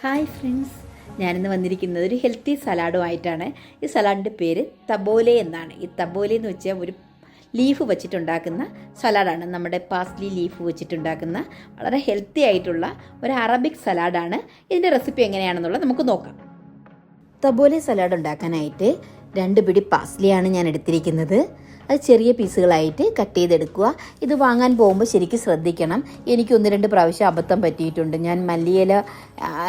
Hi friends, ഞാനിന്ന് വന്നിരിക്കുന്നത് ഒരു ഹെൽത്തി സലാഡുമായിട്ടാണ്. ഈ സലാഡിൻ്റെ പേര് തബോലെ എന്നാണ്. ഈ തബോലെ എന്ന് വെച്ചാൽ ഒരു ലീഫ് വെച്ചിട്ടുണ്ടാക്കുന്ന സലാഡാണ്. നമ്മുടെ പാസ്ലി ലീഫ് വെച്ചിട്ടുണ്ടാക്കുന്ന വളരെ ഹെൽത്തി ആയിട്ടുള്ള ഒരു അറബിക് സലാഡാണ്. ഇതിൻ്റെ റെസിപ്പി എങ്ങനെയാണെന്നുള്ളത് നമുക്ക് നോക്കാം. തബോലെ സലാഡ് ഉണ്ടാക്കാനായിട്ട് 2 പിടി പാസ്ലിയാണ് ഞാൻ എടുത്തിരിക്കുന്നത്. അത് ചെറിയ പീസുകളായിട്ട് കട്ട് ചെയ്തെടുക്കുക. ഇത് വാങ്ങാൻ പോകുമ്പോൾ ശരിക്കും ശ്രദ്ധിക്കണം. എനിക്ക് 1-2 പ്രാവശ്യം അബദ്ധം പറ്റിയിട്ടുണ്ട്. ഞാൻ മല്ലിയില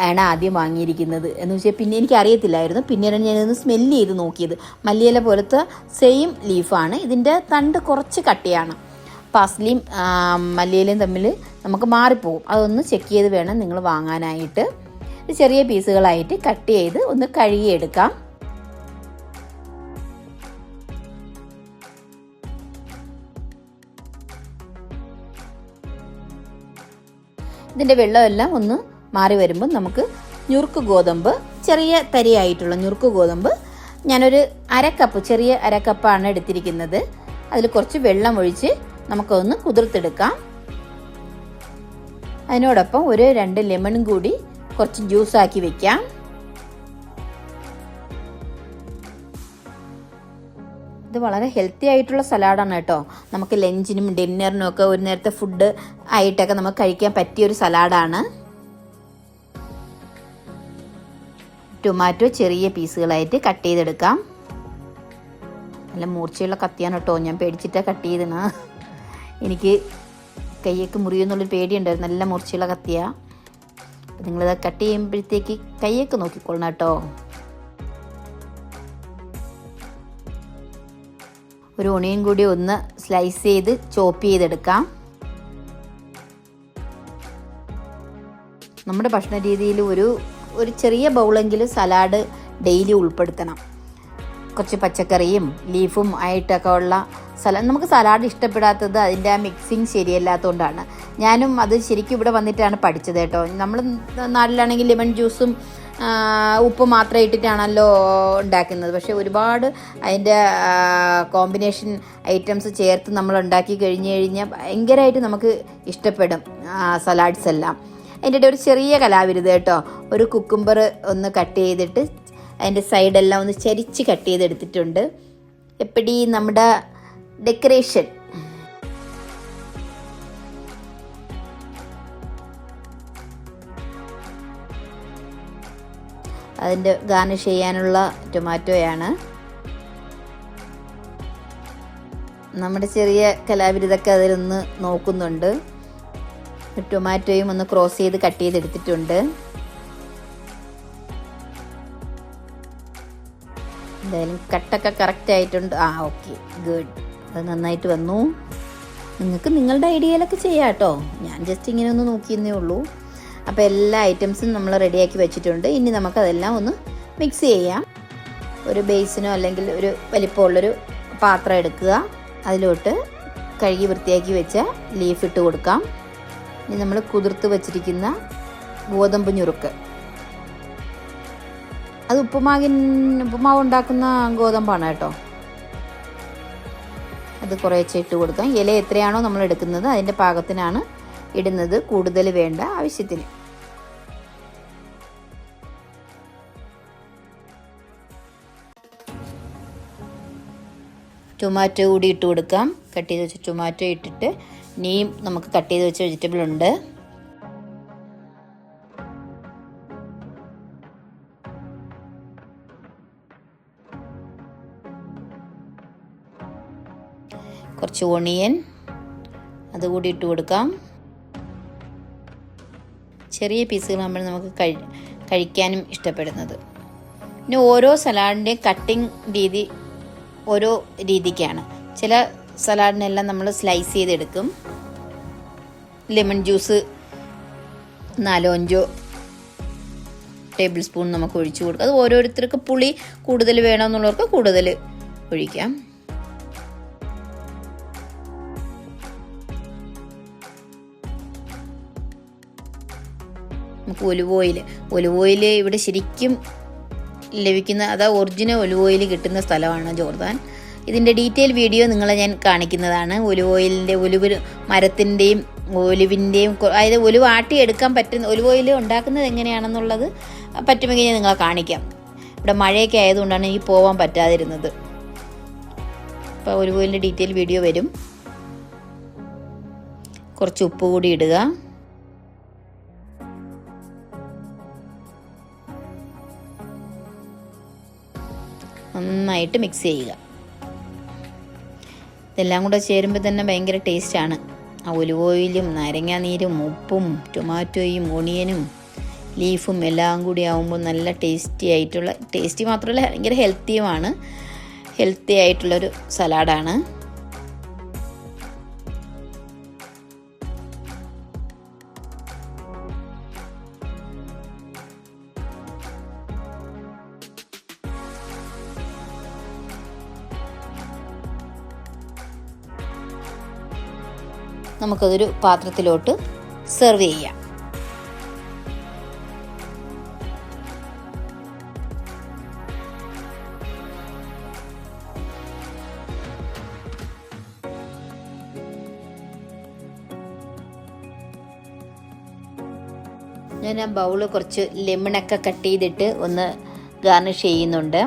ആണ് ആദ്യം വാങ്ങിയിരിക്കുന്നത് എന്ന് വെച്ചാൽ പിന്നെ എനിക്ക് അറിയത്തില്ലായിരുന്നു. പിന്നീട് ഞാനിതൊന്ന് സ്മെല്ല് ചെയ്ത് നോക്കിയത്. മല്ലിയില പോലത്തെ സെയിം ലീഫാണ്. ഇതിൻ്റെ തണ്ട് കുറച്ച് കട്ടിയാണ്. പാസ്ലിയും മല്ലിയിലയും തമ്മിൽ നമുക്ക് മാറിപ്പോകും. അതൊന്ന് ചെക്ക് ചെയ്ത് വേണം നിങ്ങൾ വാങ്ങാനായിട്ട്. ചെറിയ പീസുകളായിട്ട് കട്ട് ചെയ്ത് ഒന്ന് കഴുകിയെടുക്കാം. ഇതിൻ്റെ വെള്ളമെല്ലാം ഒന്ന് മാറി വരുമ്പോൾ നമുക്ക് ഞുറുക്ക് ഗോതമ്പ്, ചെറിയ തരിയായിട്ടുള്ള ഞുറുക്ക് ഗോതമ്പ് ഞാനൊരു ചെറിയ അരക്കപ്പാണ് എടുത്തിരിക്കുന്നത്. അതിൽ കുറച്ച് വെള്ളം ഒഴിച്ച് നമുക്കൊന്ന് കുതിർത്തെടുക്കാം. അതിനോടൊപ്പം ഒരു 2 ലെമണും കൂടി കുറച്ച് ജ്യൂസാക്കി വെക്കാം. ഇത് വളരെ ഹെൽത്തി ആയിട്ടുള്ള സലാഡാണ് കേട്ടോ. നമുക്ക് ലഞ്ചിനും ഡിന്നറിനും ഒക്കെ ഒരു നേരത്തെ ഫുഡ് ആയിട്ടൊക്കെ നമുക്ക് കഴിക്കാൻ പറ്റിയൊരു സലാഡാണ്. ടൊമാറ്റോ ചെറിയ പീസുകളായിട്ട് കട്ട് ചെയ്തെടുക്കാം. നല്ല മൂർച്ചയുള്ള കത്തിയാണ് കേട്ടോ. ഞാൻ പേടിച്ചിട്ടാണ് കട്ട് ചെയ്തത്. എനിക്ക് കൈയൊക്കെ മുറിയുന്നുള്ളൊരു പേടിയുണ്ടായിരുന്നു. നല്ല മൂർച്ചയുള്ള കത്തിയാണ്. അപ്പം നിങ്ങളിത് കട്ട് ചെയ്യുമ്പോഴത്തേക്ക് കൈയൊക്കെ നോക്കിക്കൊള്ളണം കേട്ടോ. ഒരു ഒണിയൻ കൂടി ഒന്ന് സ്ലൈസ് ചെയ്ത് ചോപ്പ് ചെയ്തെടുക്കാം. നമ്മുടെ ഭക്ഷണ രീതിയിൽ ഒരു ചെറിയ ബൗളെങ്കിലും സലാഡ് ഡെയിലി ഉൾപ്പെടുത്തണം. കുറച്ച് പച്ചക്കറിയും ലീഫും ആയിട്ടൊക്കെ ഉള്ള നമുക്ക് സലാഡ് ഇഷ്ടപ്പെടാത്തത് അതിൻ്റെ ആ മിക്സിങ് ശരിയല്ലാത്തതുകൊണ്ടാണ്. ഞാനും അത് ശരിക്കും ഇവിടെ വന്നിട്ടാണ് പഠിച്ചത് കേട്ടോ. നമ്മൾ നാട്ടിലാണെങ്കിൽ ലെമൺ ജ്യൂസും ഉപ്പ് മാത്രം ഇട്ടിട്ടാണല്ലോ ഉണ്ടാക്കുന്നത്. പക്ഷേ ഒരുപാട് അതിൻ്റെ കോമ്പിനേഷൻ ഐറ്റംസ് ചേർത്ത് നമ്മൾ ഉണ്ടാക്കി കഴിഞ്ഞാൽ ഭയങ്കരമായിട്ട് നമുക്ക് ഇഷ്ടപ്പെടും സലാഡ്സ് എല്ലാം. അതിൻ്റെ ഒരു ചെറിയ കലാവിരുത് കേട്ടോ. ഒരു കുക്കുംബർ ഒന്ന് കട്ട് ചെയ്തിട്ട് അതിൻ്റെ സൈഡെല്ലാം ഒന്ന് ചരിച്ച് കട്ട് ചെയ്തെടുത്തിട്ടുണ്ട്. എപ്പടി നമ്മുടെ ഡെക്കറേഷൻ. അതിൻ്റെ ഗാർണിഷ് ചെയ്യാനുള്ള ടൊമാറ്റോയാണ്. നമ്മുടെ ചെറിയ കലാവിരുതൊക്കെ അതിലൊന്ന് നോക്കുന്നുണ്ട്. ടൊമാറ്റോയും ഒന്ന് ക്രോസ് ചെയ്ത് കട്ട് ചെയ്തെടുത്തിട്ടുണ്ട്. എന്തായാലും കട്ടൊക്കെ കറക്റ്റ് ആയിട്ടുണ്ട്. Okay, good. അത് നന്നായിട്ട് വന്നു. നിങ്ങൾക്ക് നിങ്ങളുടെ ഐഡിയയിലൊക്കെ ചെയ്യാം കേട്ടോ. ഞാൻ ജസ്റ്റ് ഇങ്ങനെ ഒന്ന് നോക്കിയെന്നേ ഉള്ളൂ. അപ്പോൾ എല്ലാ ഐറ്റംസും നമ്മൾ റെഡിയാക്കി വെച്ചിട്ടുണ്ട്. ഇനി നമുക്കതെല്ലാം ഒന്ന് മിക്സ് ചെയ്യാം. ഒരു ബേസിനോ അല്ലെങ്കിൽ ഒരു വലിപ്പമുള്ളൊരു പാത്രം എടുക്കുക. അതിലോട്ട് കഴുകി വൃത്തിയാക്കി വെച്ച ലീഫ് ഇട്ട് കൊടുക്കാം. ഇനി നമ്മൾ കുതിർത്ത് വെച്ചിരിക്കുന്ന ഗോതമ്പ് ഞുറുക്ക്, അത് ഉപ്പുമാവ് ഉണ്ടാക്കുന്ന ഗോതമ്പാണ് കേട്ടോ. അത് കുറേശ്ശെ ഇട്ട് കൊടുക്കാം. ഇല എത്രയാണോ നമ്മൾ എടുക്കുന്നത് അതിൻ്റെ പാകത്തിനാണ് ഇടുന്നത്. കൂടുതൽ വേണ്ട, ആവശ്യത്തിന്. ടൊമാറ്റോ കൂടി ഇട്ട് കൊടുക്കാം. കട്ട് ചെയ്ത് വെച്ച ടൊമാറ്റോ ഇട്ടിട്ട് ഇനിയും നമുക്ക് കട്ട് ചെയ്ത് വെച്ച വെജിറ്റബിൾ ഉണ്ട്. കുറച്ച് ഓണിയൻ അതുകൂടി ഇട്ട് കൊടുക്കാം. ചെറിയ പീസുകൾ നമുക്ക് കഴിക്കാനും ഇഷ്ടപ്പെടുന്നത്. പിന്നെ ഓരോ സലാഡിൻ്റെയും കട്ടിങ് രീതി ഓരോ രീതിക്കാണ്. ചില സലാഡിനെല്ലാം നമ്മൾ സ്ലൈസ് ചെയ്തെടുക്കും. ലെമൺ ജ്യൂസ് 4-5 ടേബിൾ സ്പൂൺ നമുക്ക് ഒഴിച്ചു കൊടുക്കാം. അത് ഓരോരുത്തർക്ക് പുളി കൂടുതൽ വേണമെന്നുള്ളവർക്ക് കൂടുതൽ ഒഴിക്കാം. നമുക്ക് ഒലിവ് ഓയിൽ ഇവിടെ ശരിക്കും ലഭിക്കുന്ന, അതായത് ഒറിജിനൽ ഒലിവ് ഓയിൽ കിട്ടുന്ന സ്ഥലമാണ് ജോർദാൻ. ഇതിൻ്റെ ഡീറ്റെയിൽ വീഡിയോ നിങ്ങളെ ഞാൻ കാണിക്കുന്നതാണ്. ഒലിവ് ഓയിലിൻ്റെ ഒലിവ് മരത്തിൻ്റെയും ഒലിവിൻ്റെയും, അതായത് ഒലിവ് ആട്ടിയെടുക്കാൻ പറ്റുന്ന, ഒലിവ് ഓയിൽ ഉണ്ടാക്കുന്നത് എങ്ങനെയാണെന്നുള്ളത് പറ്റുമെങ്കിൽ ഞാൻ നിങ്ങളെ കാണിക്കാം. ഇവിടെ മഴയൊക്കെ ആയതുകൊണ്ടാണ് എനിക്ക് പോകാൻ പറ്റാതിരുന്നത്. അപ്പോൾ ഒലിവ് ഓയിലിൻ്റെ ഡീറ്റെയിൽ വീഡിയോ വരും. കുറച്ച് ഉപ്പ് കൂടി ഇടുക. നന്നായിട്ട് മിക്സ് ചെയ്യുക. ഇതെല്ലാം കൂടെ ചേരുമ്പോൾ തന്നെ ഭയങ്കര ടേസ്റ്റാണ്. ആ ഒലിവ് ഓയിലും നാരങ്ങാനീരും ഉപ്പും ടൊമാറ്റോയും ഓണിയനും ലീഫും എല്ലാം കൂടി ആകുമ്പോൾ നല്ല ടേസ്റ്റി ആയിട്ടുള്ള, ടേസ്റ്റി മാത്രമല്ല ഭയങ്കര ഹെൽത്തി ആയിട്ടുള്ളൊരു സലാഡാണ്. നമുക്കതൊരു പാത്രത്തിലോട്ട് സെർവ് ചെയ്യാം. ഞാൻ ആ ബൗള് കുറച്ച് ലെമണൊക്കെ കട്ട് ചെയ്തിട്ട് ഒന്ന് ഗാർണിഷ് ചെയ്യുന്നുണ്ട്.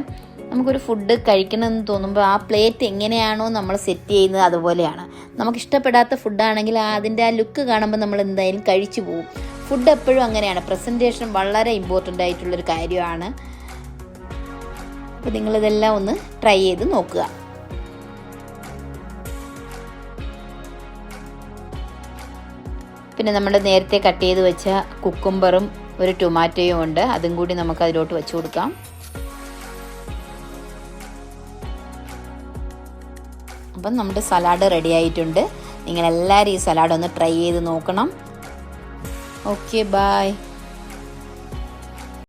നമുക്കൊരു ഫുഡ് കഴിക്കണമെന്ന് തോന്നുമ്പോൾ ആ പ്ലേറ്റ് എങ്ങനെയാണോ നമ്മൾ സെറ്റ് ചെയ്യുന്നത് അതുപോലെയാണ്. നമുക്കിഷ്ടപ്പെടാത്ത ഫുഡാണെങ്കിൽ അതിൻ്റെ ആ ലുക്ക് കാണുമ്പോൾ നമ്മൾ എന്തായാലും കഴിച്ചു പോകും. ഫുഡ് എപ്പോഴും അങ്ങനെയാണ്. പ്രസൻറ്റേഷൻ വളരെ ഇമ്പോർട്ടൻ്റ് ആയിട്ടുള്ളൊരു കാര്യമാണ്. അപ്പോൾ നിങ്ങളിതെല്ലാം ഒന്ന് ട്രൈ ചെയ്ത് നോക്കുക. പിന്നെ നമ്മൾ നേരത്തെ കട്ട് ചെയ്ത് വെച്ച കുക്കുംബറും ഒരു ടൊമാറ്റോയും ഉണ്ട്. അതും കൂടി നമുക്ക് അതിലോട്ട് വെച്ച് കൊടുക്കാം. അപ്പം നമ്മുടെ സലാഡ് റെഡി ആയിട്ടുണ്ട്. നിങ്ങളെല്ലാവരും ഈ സലാഡ് ഒന്ന് ട്രൈ ചെയ്ത് നോക്കണം. Okay, by.